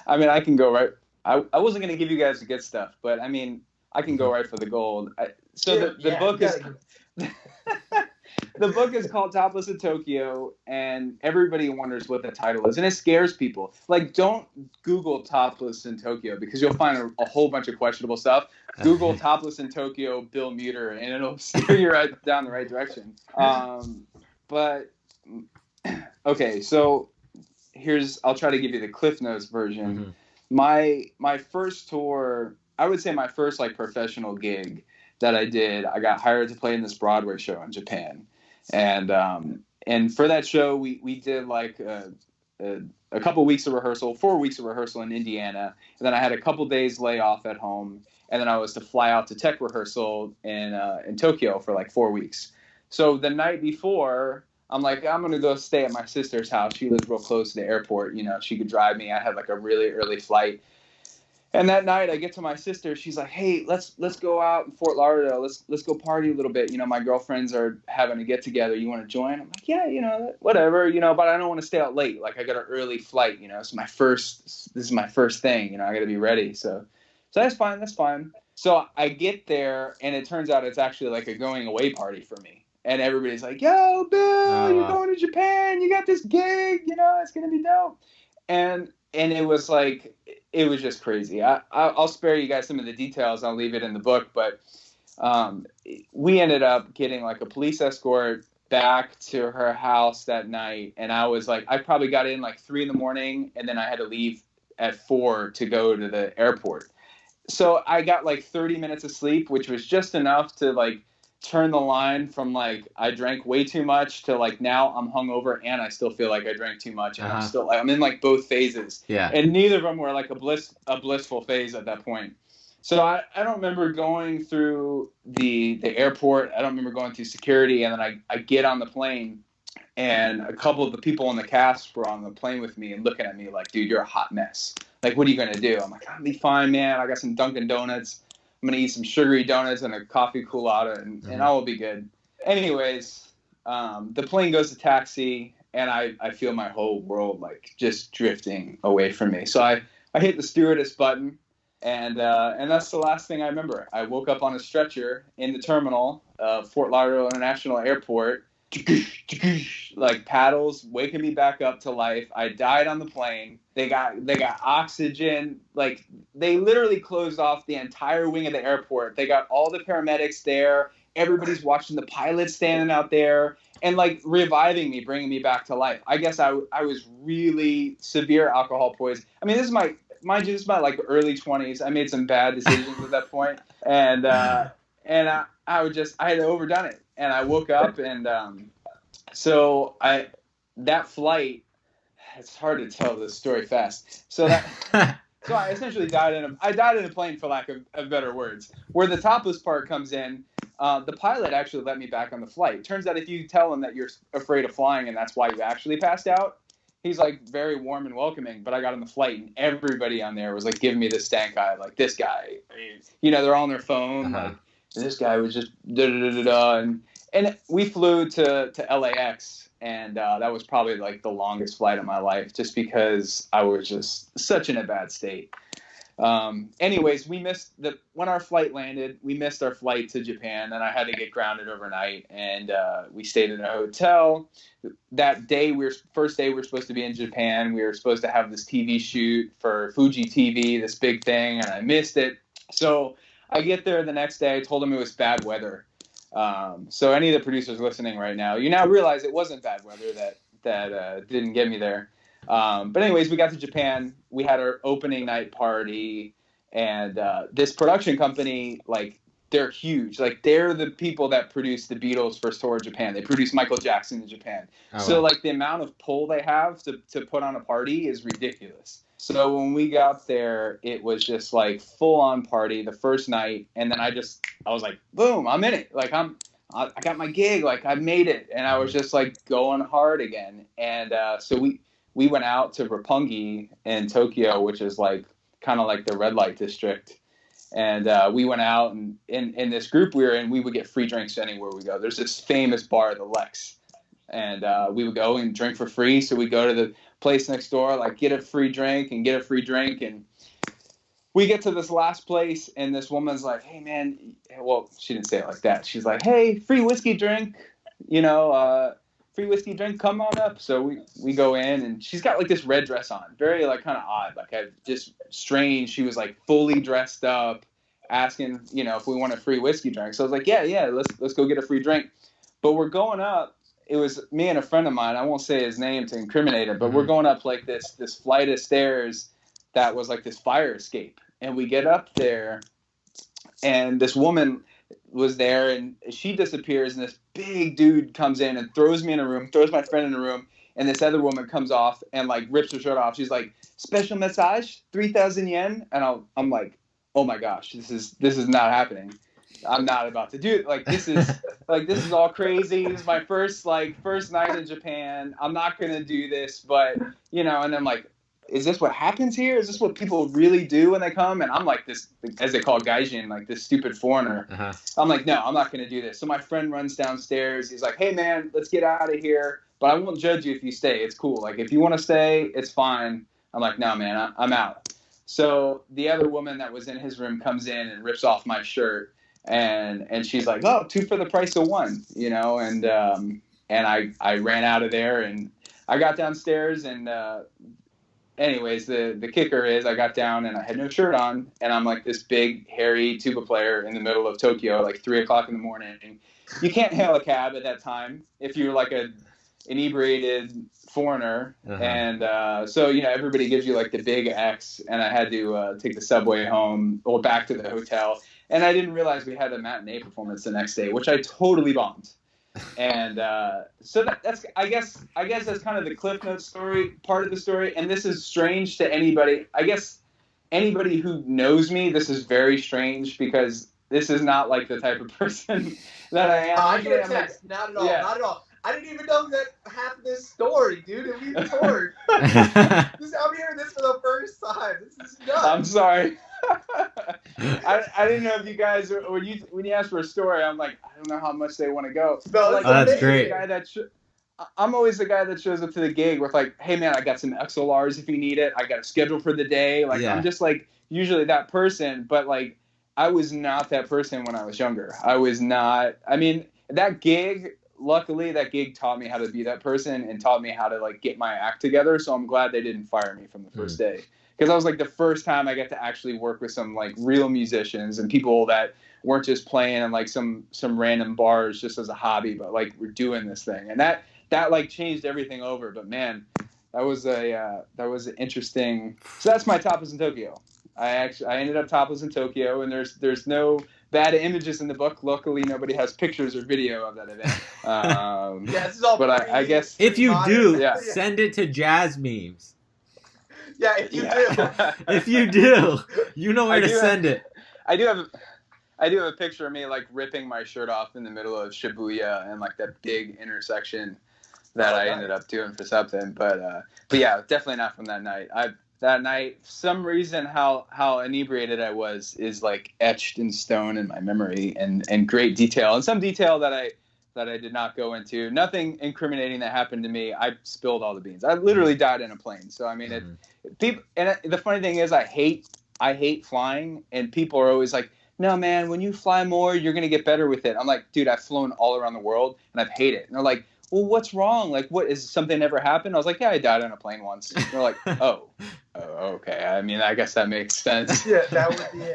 I mean, I can go right. I wasn't going to give you guys the good stuff, but I mean, I can go right for the gold. So Dude, the yeah, you book is gotta. the book is called Topless in Tokyo, and everybody wonders what the title is, and it scares people. Like, don't Google Topless in Tokyo because you'll find a whole bunch of questionable stuff. Google Topless in Tokyo, Bill Muter, and it'll steer you right down the right direction. But okay, so I'll try to give you the Cliff Notes version. Mm-hmm. My first tour, I would say my first like professional gig that I did, I got hired to play in this Broadway show in Japan, and for that show we did like a couple weeks of rehearsal, 4 weeks of rehearsal in Indiana, and then I had a couple days lay off at home, and then I was to fly out to tech rehearsal in Tokyo for like 4 weeks. So the night before, I'm like, I'm gonna go stay at my sister's house. She lives real close to the airport. You know, she could drive me. I had like a really early flight. And that night, I get to my sister. She's like, "Hey, let's go out in Fort Lauderdale. Let's go party a little bit. You know, my girlfriends are having a get together. You want to join?" I'm like, "Yeah, you know, whatever. You know, but I don't want to stay out late. Like, I got an early flight. You know, it's my first. This is my first thing. You know, I got to be ready. So that's fine. That's fine. So I get there, and it turns out it's actually like a going away party for me. And everybody's like, "Yo, Bill, Oh you're wow. going to Japan. You got this gig. You know, it's gonna be dope." And it was like it was just crazy. I'll spare you guys some of the details. I'll leave it in the book, but um, we ended up getting like a police escort back to her house that night, and I was like, I probably got in like 3 in the morning, and then I had to leave at 4 to go to the airport. So I got like 30 minutes of sleep, which was just enough to like turn the line from like I drank way too much to like now I'm hungover and I still feel like I drank too much, and I'm Uh-huh. still like I'm in like both phases, Yeah. and neither of them were like a blissful phase at that point. So I don't remember going through the airport. I don't remember going through security, and then I get on the plane, and a couple of the people in the cast were on the plane with me and looking at me like, "Dude, you're a hot mess. Like, what are you gonna do?" I'm like, "I'll be fine, man. I got some Dunkin' Donuts. I'm gonna eat some sugary donuts and a coffee culotta, and Mm-hmm. I will be good." Anyways, the plane goes to taxi, and I feel my whole world like just drifting away from me. So I hit the stewardess button, and that's the last thing I remember. I woke up on a stretcher in the terminal of Fort Lauderdale International Airport, like paddles waking me back up to life. I died on the plane. They got oxygen. Like, they literally closed off the entire wing of the airport. They got all the paramedics there. Everybody's watching the pilot standing out there and like reviving me, bringing me back to life. I guess I was really severe alcohol poison. I mean, this is my mind you, this is my like early 20s. I made some bad decisions at that point, and I had overdone it, and I woke up, and so I that flight. It's hard to tell this story fast. So I essentially died in a plane, for lack of better words. Where the topless part comes in, the pilot actually let me back on the flight. Turns out if you tell him that you're afraid of flying and that's why you actually passed out, he's like very warm and welcoming. But I got on the flight and everybody on there was like giving me the stank eye, like this guy. You know, they're all on their phone, Uh-huh. like this guy was just da da da da da. And we flew to LAX, and that was probably like the longest flight of my life, just because I was just such in a bad state. Anyways, we missed when our flight landed. We missed our flight to Japan, and I had to get grounded overnight. And we stayed in a hotel. That day, first day we were supposed to be in Japan. We were supposed to have this TV shoot for Fuji TV, this big thing, and I missed it. So I get there the next day. I told them it was bad weather. So any of the producers listening right now, you now realize it wasn't bad weather that didn't get me there. But anyways, we got to Japan. We had our opening night party, and this production company, like, they're huge. Like, they're the people that produced the Beatles' first tour of Japan. They produced Michael Jackson in Japan. Oh So wow. like the amount of pull they have to put on a party is ridiculous. So when we got there, it was just like full on party the first night, and then I was like, boom, I'm in it. Like I got my gig, like I made it, and I was Mm-hmm. just like going hard again. And so we went out to Roppongi in Tokyo, which is like kind of like the red light district. And we went out, and in this group we were in, we would get free drinks anywhere we go. There's this famous bar, the Lex, and we would go and drink for free. So we go to the place next door, like get a free drink. And we get to this last place, and this woman's like, hey man, well, she didn't say it like that. She's like, hey, free whiskey drink, free whiskey drink, come on up. So we go in, and she's got like this red dress on, very like kind of odd, like just strange. She was like fully dressed up, asking, if we want a free whiskey drink. So I was like, yeah, let's go get a free drink. But we're going up. It was me and a friend of mine. I won't say his name to incriminate him, but we're going up like this flight of stairs that was like this fire escape. And we get up there, and this woman was there, and she disappears, and this big dude comes in and throws me in a room, throws my friend in a room, and this other woman comes off and like rips her shirt off. She's like, special massage, 3,000 yen. And I'm like, oh my gosh, this is not happening. I'm not about to do it. Like, this is all crazy. This is my first night in Japan. I'm not going to do this, but, and I'm like, is this what happens here? Is this what people really do when they come? And I'm like this, as they call gaijin, like this stupid foreigner. Uh-huh. I'm like, no, I'm not going to do this. So my friend runs downstairs. He's like, hey man, let's get out of here. But I won't judge you if you stay. It's cool. Like, if you want to stay, it's fine. I'm like, no, man, I'm out. So the other woman that was in his room comes in and rips off my shirt. And she's like, oh, 2 for the price of 1, and I ran out of there, and I got downstairs, and anyways, the kicker is I got down and I had no shirt on, and I'm like this big, hairy tuba player in the middle of Tokyo, like 3 o'clock in the morning. You can't hail a cab at that time if you're like a inebriated foreigner. Uh-huh. And so, everybody gives you like the big X, and I had to take the subway home or back to the hotel. And I didn't realize we had a matinee performance the next day, which I totally bombed. And so that's I guess that's kind of the Cliff Notes story, part of the story. And this is strange to anybody. I guess anybody who knows me, this is very strange, because this is not like the type of person that I am. I get a text. Not at all. Yeah. Not at all. I didn't even know that half of this story, dude. And we toured. I'm hearing this for the first time. This is nuts. I'm sorry. I didn't know if you guys, when you asked for a story, I'm like, I don't know how much they want to go. Like, that's great. I'm always the guy that shows up to the gig with like, hey man, I got some XLRs if you need it. I got a schedule for the day. Like, yeah. I'm just like usually that person, but like I was not that person when I was younger. I was not. I mean, luckily that gig taught me how to be that person and taught me how to like get my act together. So I'm glad they didn't fire me from the first day. Because I was like the first time I got to actually work with some like real musicians and people that weren't just playing in like some random bars just as a hobby, but like we're doing this thing. And that like changed everything over. But man, that was an interesting. So that's my Topless in Tokyo. I ended up topless in Tokyo, and there's no bad images in the book. Luckily, nobody has pictures or video of that event. Yeah, this is all. But I guess if you do, send it to JazzMemes. Yeah, if you do. If you do, you know where to send it. I do have a picture of me like ripping my shirt off in the middle of Shibuya and like that big intersection that I ended up doing for something. But yeah, definitely not from that night. That night, for some reason, how inebriated I was is like etched in stone in my memory, and great detail, and some detail that I did not go into. Nothing incriminating that happened to me. I spilled all the beans. I literally died in a plane. So I mean, the funny thing is, I hate flying, and people are always like, no man, when you fly more, you're gonna get better with it. I'm like, dude, I've flown all around the world and I've hated it. And they're like, well, what's wrong? Like, what, is something ever happened? I was like, yeah, I died on a plane once. And they're like, oh, okay. I mean, I guess that makes sense. Yeah, that would be it.